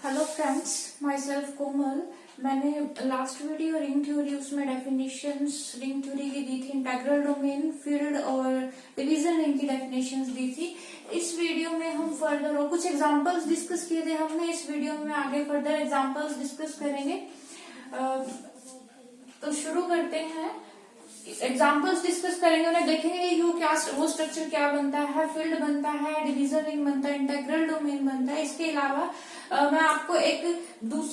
Hello friends, my self कोमल। मैंने last video ring theory उसमें definitions ring theory की दी थी, इंटेग्रल डोमेन, फील्ड और डिवीजन रिंग की डेफिनेशंस दी थी। इस वीडियो में हम फर्दर और कुछ एग्जांपल्स डिस्कस किए थे हमने। इस वीडियो में आगे फर्दर एग्जांपल्स डिस्कस करेंगे। तो शुरू करते हैं। एग्जाम्पल्स डिस्कस करेंगे, उन्हें देखेंगे कि क्या वो स्ट्रक्चर क्या बनता है, फील्ड बनता है, डिवीजन रिंग बनता है, इंटेग्रल डोमेन बनता है। इसके अलावा मैं आपको एक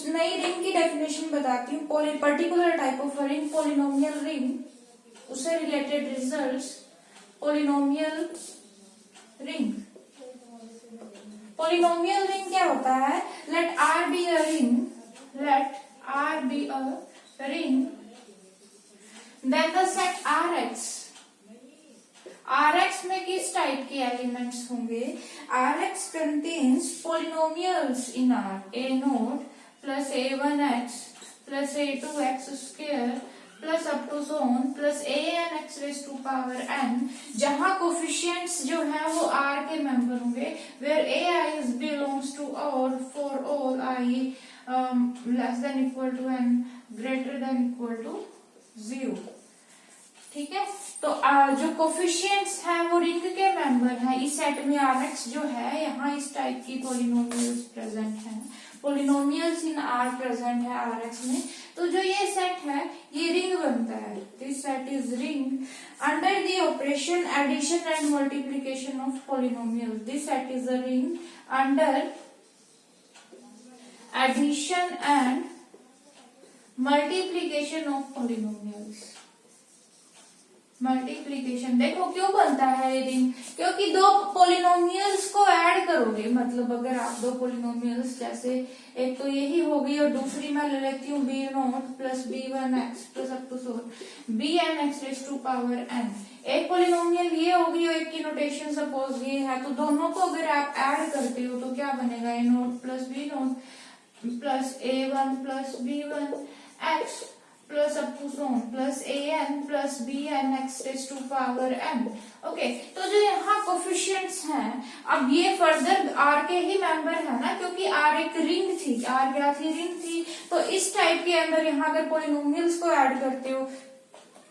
नई रिंग की डेफिनेशन बताती हूँ, particular type of ring, polynomial ring, उससे related results. Polynomial ring, polynomial ring क्या होता है? Let R be a ring, let R be a ring, then the set Rx में किस टाइप के एलिमेंट्स होंगे? Rx contains polynomials in R, a0 plus a1x plus a2x square plus up to so on plus an x raised to power n, जहाँ coefficients जो है वो R के member होंगे, where ai belongs to or for all I less than equal to n greater than equal to 0। ठीक है, तो जो कोफिशिएंट्स हैं वो रिंग के मेंबर हैं। इस सेट में Rx जो है, यहाँ इस टाइप की पोलिनोमियल्स प्रेजेंट हैं, पोलिनोमियल्स इन R प्रेजेंट है Rx में। तो जो ये सेट है ये रिंग बनता है। This set is ring under the operation addition and multiplication of polynomials. This set is a ring under addition and multiplication of polynomials. Multiplication, देखो क्यों बनता है ये रिंग? क्योंकि दो पोलिनोमियल्स को ऐड करोगे, मतलब अगर आप दो पोलिनोमियल्स, जैसे एक तो यही होगी और दूसरी मैं ले लेती हूँ b0 plus b1x plus up to so bn x raise to power n। एक पोलिनोमियल ये होगी और एक की नोटेशन सपोज ये है, तो दोनों को अगर आप ऐड करते हो तो क्या बनेगा? a0 plus b0 plus a1 plus b1x plus up to so on plus an plus bn x raise to power n। Okay, तो जो यहाँ कोफिशिएंट्स हैं, अब ये फर्दर R के ही मेंबर है ना, क्योंकि R एक रिंग थी। R क्या थी? रिंग थी। तो इस टाइप के अंदर यहाँ अगर पोलिनोमियल्स को ऐड करते हो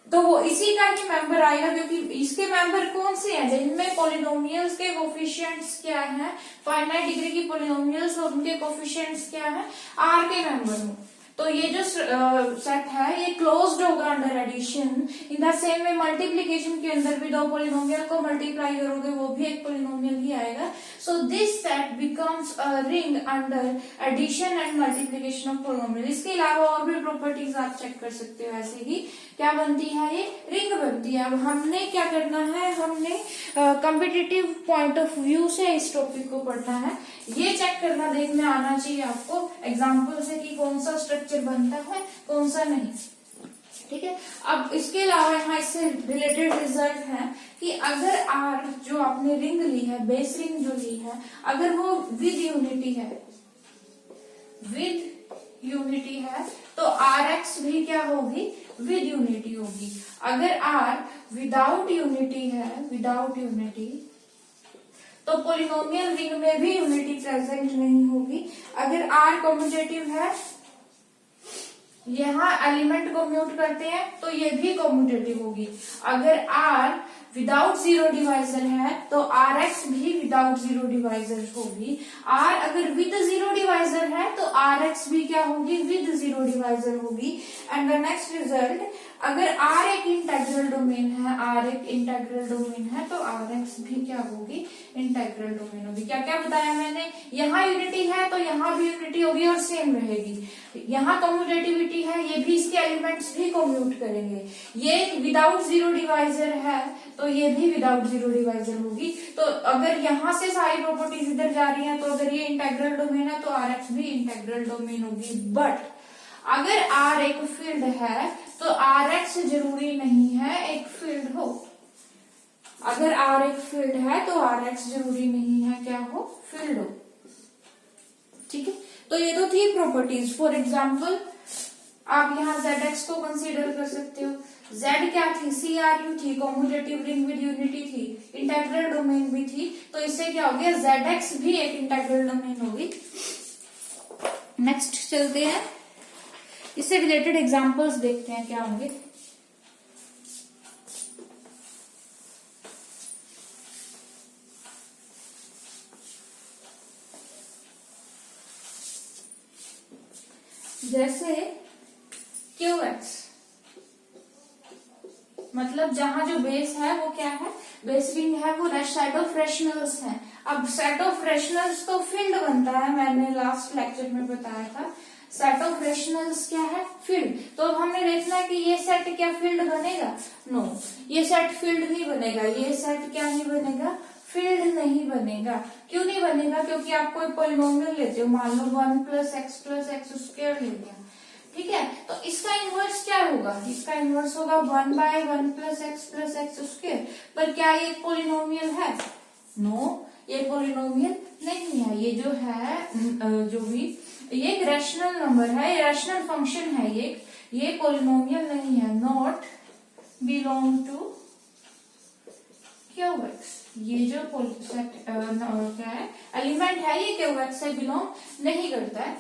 तो वो इसी का ही मेंबर आएगा, क्योंकि इसके मेंबर कौन से हैं? जिनमें पोलिनोमियल्स के कोफिशिएंट्स क्या हैं, फाइनाइट डिग्री की पोलिनोमियल्स और उनके कोफिशिएंट्स क्या हैं? R के मेंबर हो। तो ये जो सेट है ये क्लोज्ड होगा under addition. In the same way multiplication के अंदर भी दो पोलिनोमियल को मल्टीप्लाई करोगे वो भी एक पोलिनोमियल ही आएगा। So this set becomes a ring under addition and multiplication of polynomial. इसके अलावा और भी प्रॉपर्टीज आप चेक कर सकते हो। ऐसे ही क्या बनती है? ये रिंग बनती है। अब हमने क्या करना है? हमने कॉम्पिटिटिव पॉइंट ऑफ व्यू से इस टॉपिक को पढ़ना है। ये चेक करना, देखने आना चाहिए आपको एग्जाम्पल से कि कौन सा स्ट्रक्चर बनता है कौन सा नहीं। ठीक है, अब इसके अलावा यहाँ इससे रिलेटेड रिजल्ट है कि अगर R जो आपने रिंग ली है, बेस रिंग जो ली है, अगर वो विद यूनिटी है, विद यूनिटी है, तो Rx भी क्या होगी? विद यूनिटी होगी। अगर R विदाउट यूनिटी है, विदाउट यूनिटी, तो पोलिनोमियल रिंग में भी यूनिटी प्रेजेंट नहीं होगी। अगर R कॉम्यूटेटिव है, यहाँ एलिमेंट कॉम्यूट करते हैं, तो ये भी कॉम्यूटेटिव होगी। अगर R विदाउट जीरो डिवाइजर है तो Rx भी विदाउट जीरो डिवाइजर होगी। R अगर विद जीरो डिवाइजर है तो Rx भी क्या होगी? विद जीरो डिवाइजर होगी। एंड द नेक्स्ट रिजल्ट, अगर R एक इंटेग्रल डोमेन है, R एक इंटेग्रल डोमेन है, तो Rx भी क्या होगी? इंटेग्रल डोमेन होगी। क्या क्या बताया मैंने? यहाँ यूनिटी है तो यहाँ भी यूनिटी होगी और सेम रहेगी। यहाँ कम्यूटेटिविटी है, ये भी इसके एलिमेंट्स भी कम्यूट करेंगे। ये विदाउट जीरो डिवाइजर है तो ये भी विदाउट जीरो डिवाइजर होगी। तो अगर यहाँ से सारी प्रॉपर्टीज इधर जा रही हैं, तो अगर ये इंटेग्रल डोमेन है तो Rx भी इंटेग्रल डोमेन होगी। बट अगर R एक फील्ड है तो Rx जरूरी नहीं है एक फील्ड हो। अगर R एक फील्ड है तो Rx जरूरी नहीं है क्या हो? फील्ड हो। ठीक है, तो ये तो थी प्रॉपर्टीज। फॉर एग्जाम्पल आप यहाँ Zx को कंसीडर कर सकते हो। Z क्या थी? CRU थी, कॉम्यूटेटिव रिंग विद यूनिटी थी, इंटेग्रल डोमेन भी थी। तो इससे क्या हो गया? Zx भी एक इंटेग्रल डोमेन होगी। नेक्स्ट चलते हैं, इससे रिलेटेड एग्जांपल्स देखते हैं क्या होंगे। जैसे QX, मतलब जहां जो बेस है वो क्या है, बेस रिंग है, वो सेट ऑफ रेशनल्स है। अब सेट ऑफ रेशनल्स तो फील्ड बनता है, मैंने लास्ट लेक्चर में बताया था। सेट ऑफ रेशनल्स क्या है, फील्ड। तो अब हमें देखना है कि ये सेट क्या फील्ड बनेगा, नो, ये सेट फील्ड नहीं बनेगा, ये सेट क्या नहीं बनेगा, फील्ड नहीं बनेगा। क्यों नहीं बनेगा, क्योंकि आप कोई पॉलिनोमियल लेते हो, मान लो 1 + x ले लिया, ठीक है, तो इसका इनवर्स क्या होगा, इसका इनवर्स होगा 1/1 + x पर क्या ये पॉलिनोमियल है, नो, ये पॉलिनोमियल नहीं है। ये जो है जो भी ये एक रैशनल नंबर है, ये रैशनल फंक्शन है, ये पॉलिनोमियल नहीं है, नॉट बिलोंग टू QX। ये जो क्या है एलिमेंट है, ये QX से बिलोंग नहीं करता है,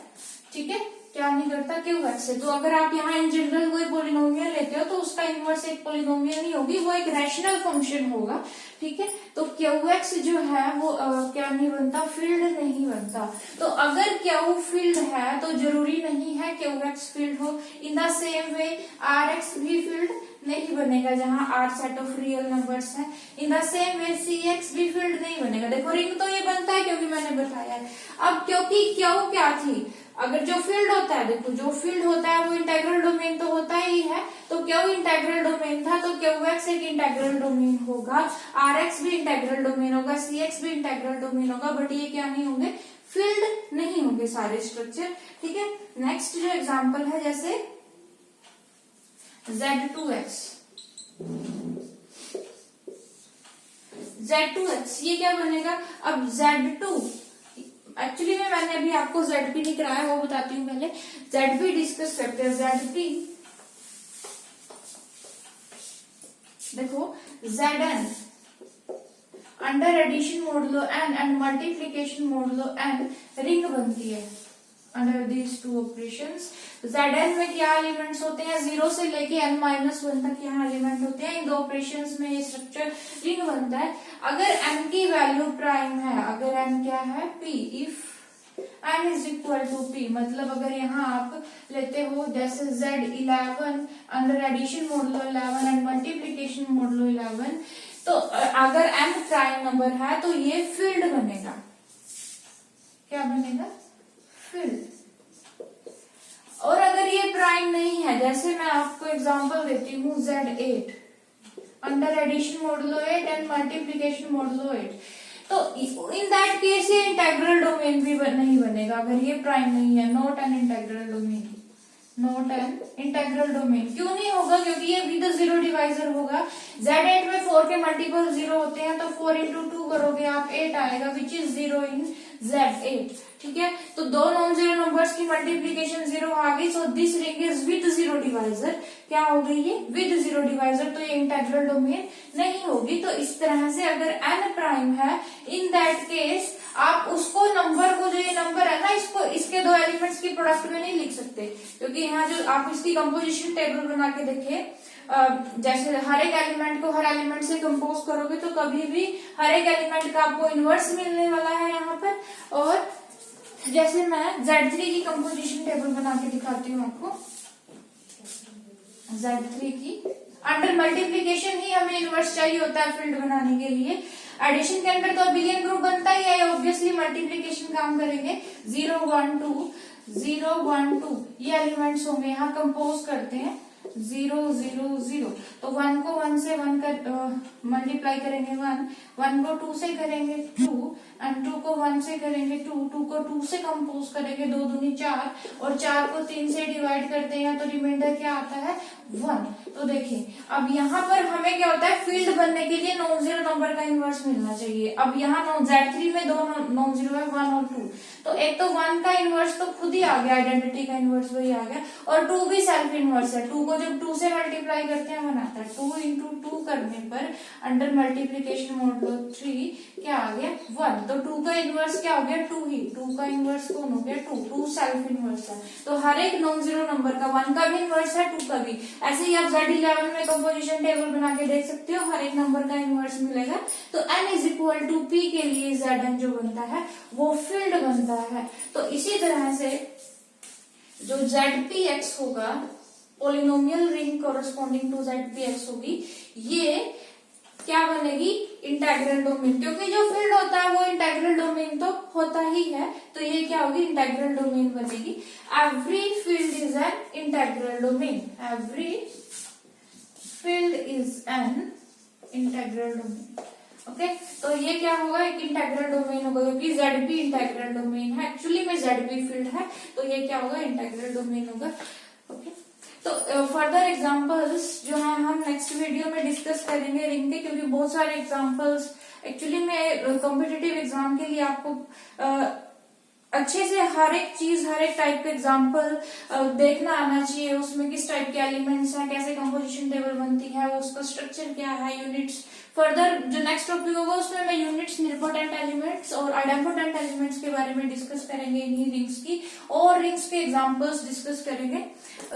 ठीक है, क्या नहीं करता, QX से। तो अगर आप यहाँ इन जनरल कोई पॉलिनोमियल लेते हो तो उसका इनवर्स एक पॉलिनोमियल नहीं होगी, वो एक रैशनल फंक्शन होगा, ठीक है। तो QX जो है वो क्या नहीं बनता, फील्ड नहीं बनता। तो अगर Q फील्ड है तो जरूरी नहीं है QX फील्ड हो। In the same way RX भी फील्ड नहीं बनेगा जहां R set of real numbers है। In the same way CX भी फील्ड नहीं बनेगा। देखो रिंग तो ये बनता है क्योंकि मैंने बताया है। अब क्योंकि Q क्या थी, अगर जो फील्ड होता है, देखो जो फील्ड होता है वो इंटेग्रल डोमेन तो होता ही है, तो Q इंटेग्रल डोमेन था तो QX एक इंटेग्रल डोमेन होगा, RX भी इंटेग्रल डोमेन होगा, CX भी इंटेग्रल डोमेन होगा, बट ये क्या नहीं होंगे, फील्ड नहीं होंगे सारे स्ट्रक्चर, ठीक है। नेक्स्ट जो एग्जांपल है जैसे Z2X, Z2X ये क्या बनेगा, अब Z2 एक्चुअली में मैंने अभी आपको ZP नहीं कराया, वो बताती हूँ पहले। ZP डिस्कस करते हैं। ZP देखो, Zn under addition modulo n and multiplication modulo n ring बनती है under these two operations. Zn में क्या एलिमेंट्स होते हैं, 0 से लेके n-1 तक यहाँ एलिमेंट होते हैं। इन दो ऑपरेशंस में ये स्ट्रक्चर रिंग बनता है। अगर n की वैल्यू प्राइम है, अगर n क्या है, p, if n is equal to p, मतलब अगर यहाँ आप लेते हो जैसे Z11 under addition modulo 11 and multiplication modulo 11, तो अगर n प्राइम नंबर है तो ये फील्ड बनेगा, क्या बनेगा, फील्ड। और अगर ये प्राइम नहीं है, जैसे मैं आपको एग्जांपल देती हूँ Z8 under addition modulo 8 and multiplication modulo 8, तो इन दैट केस ये इंटेग्रल डोमेन भी नहीं बनेगा अगर ये प्राइम नहीं है, not an integral domain, not an integral domain. क्यों नहीं होगा, क्योंकि ये विद जीरो डिवाइजर होगा। Z8 में 4 के मल्टीपल 0 होते हैं, तो 4 × 2 करोगे आप 8 आएगा, विच इज 0 इन Z8, ठीक है। तो दो नॉन जीरो नंबर्स की मल्टीप्लीकेशन 0 आ गई, so this ring is with zero divisor. क्या हो गई ये, विद जीरो डिवाइजर, तो ये इंटेग्रल डोमेन नहीं होगी। तो इस तरह से अगर n प्राइम है, इन दैट केस आप उसको नंबर को, जो ये नंबर है ना, इसको इसके दो एलिमेंट्स की प्रोडक्ट में नहीं लिख सकते, क्योंकि यहाँ जो आप इसकी कंपोजिशन टेबल बना के देखिए, जैसे हर एक एलिमेंट को हर एलिमेंट से कंपोज करोगे तो कभी भी हर एक एलिमेंट का आपको इनवर्स मिलने वाला है यहाँ पर। और जैसे मैं Z3 की कंपोजिशन टेबल बना के दिखाती हूँ आपको, Z3 की अंडर मल्टीप्लीकेशन ही हमें इनवर्स चाहिए होता है फील्ड बनाने के लिए। एडिशन के अंदर तो अबिलियन ग्रुप बनता ही है, ऑब्वियसली मल्टीप्लीकेशन काम करेंगे। 0 1 2 0 1 2 ये एलिमेंट्स होंगे, यहाँ कंपोज करते हैं 0 0 0, तो 1 को 1 से 1 कर मल्टीप्लाई करेंगे 1 को 2 से करेंगे 2 एंड 2 को 1 से करेंगे 2 को 2 से कंपोज करेंगे 2 दूनी 4 और 4 को 3 से डिवाइड करते हैं तो रिमाइंडर क्या आता है 1। तो देखिए अब यहाँ पर हमें क्या होता है, फील्ड बनने के लिए नॉन जीरो नंबर का इनवर्स मिलना चाहिए। अब यहाँ Z3 में दो नॉन जीरो है, 1 और 2, तो एक तो 1 का इनवर्स तो खुद ही आ गया, आइडेंटिटी का इनवर्स वही आ गया, और 2 भी सेल्फ इनवर्स है। 2 को जब 2 से मल्टीप्लाई करते हैं 1 आता है, 2 × 2 करने पर अंडर मल्टीप्लीकेशन मोडुलो 3 क्या आ गया 1, तो 2 का इनवर्स क्या हो गया 2 ही, 2 का इनवर्स कौन हो गया 2, 2 सेल्फ इनवर्स है। तो हर एक नॉन जीरो नंबर का 1 का भी इनवर्स है 2 का भी। ऐसे ही आप Z11 में कंपोजिशन टेबल बना के देख सकते हो, हर एक नंबर का इनवर्स मिलेगा। तो n is equal to p के लिए Zn जो बनता है वो फील्ड बनता है। तो इसी तरह से जो ZPX होगा, polynomial ring corresponding to ZPX होगी, ये क्या बनेगी इंटेग्रल डोमेन, क्योंकि जो फील्ड होता है वो इंटेग्रल डोमेन तो होता ही है, तो ये क्या होगी इंटेग्रल डोमेन बनेगी। Every field is an integral domain, every field is an integral domain. Okay, तो ये क्या होगा एक इंटेग्रल डोमेन होगा, क्योंकि ZP इंटेग्रल डोमेन है, एक्चुअली में ZP फील्ड है, तो ये क्या होगा इंटेग्रल डोमेन होगा। ओके, तो फर्दर एग्जांपल्स जो है हम नेक्स्ट वीडियो में डिस्कस करेंगे रिंग के, क्योंकि बहुत सारे एग्जांपल्स एक्चुअली में कॉम्पिटिटिव एग्जाम के लिए आपको अच्छे से हर एक चीज, हर एक टाइप का एग्जाम्पल देखना आना चाहिए, उसमें किस टाइप के एलिमेंट्स हैं, कैसे कंपोजिशन टेबल बनती है, वो उसका स्ट्रक्चर क्या है, यूनिट्स। फर्दर जो नेक्स्ट टॉपिक होगा उसमें मैं यूनिट्स, निलपोटेंट एलिमेंट्स और आइडेम्पोटेंट एलिमेंट्स के बारे में डिस्कस करेंगे, इन्हीं रिंग्स की और रिंग्स के एग्जाम्पल्स डिस्कस करेंगे।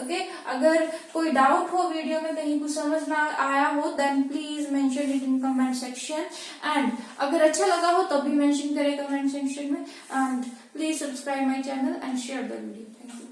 ओके, अगर कोई डाउट हो वीडियो में, कहीं कुछ समझ ना आया हो, then please mention it in comment section, and अगर अच्छा लगा हो तब भी मेंशन करें कमेंट सेक्शन में, and please subscribe my channel and share the video. Thank you.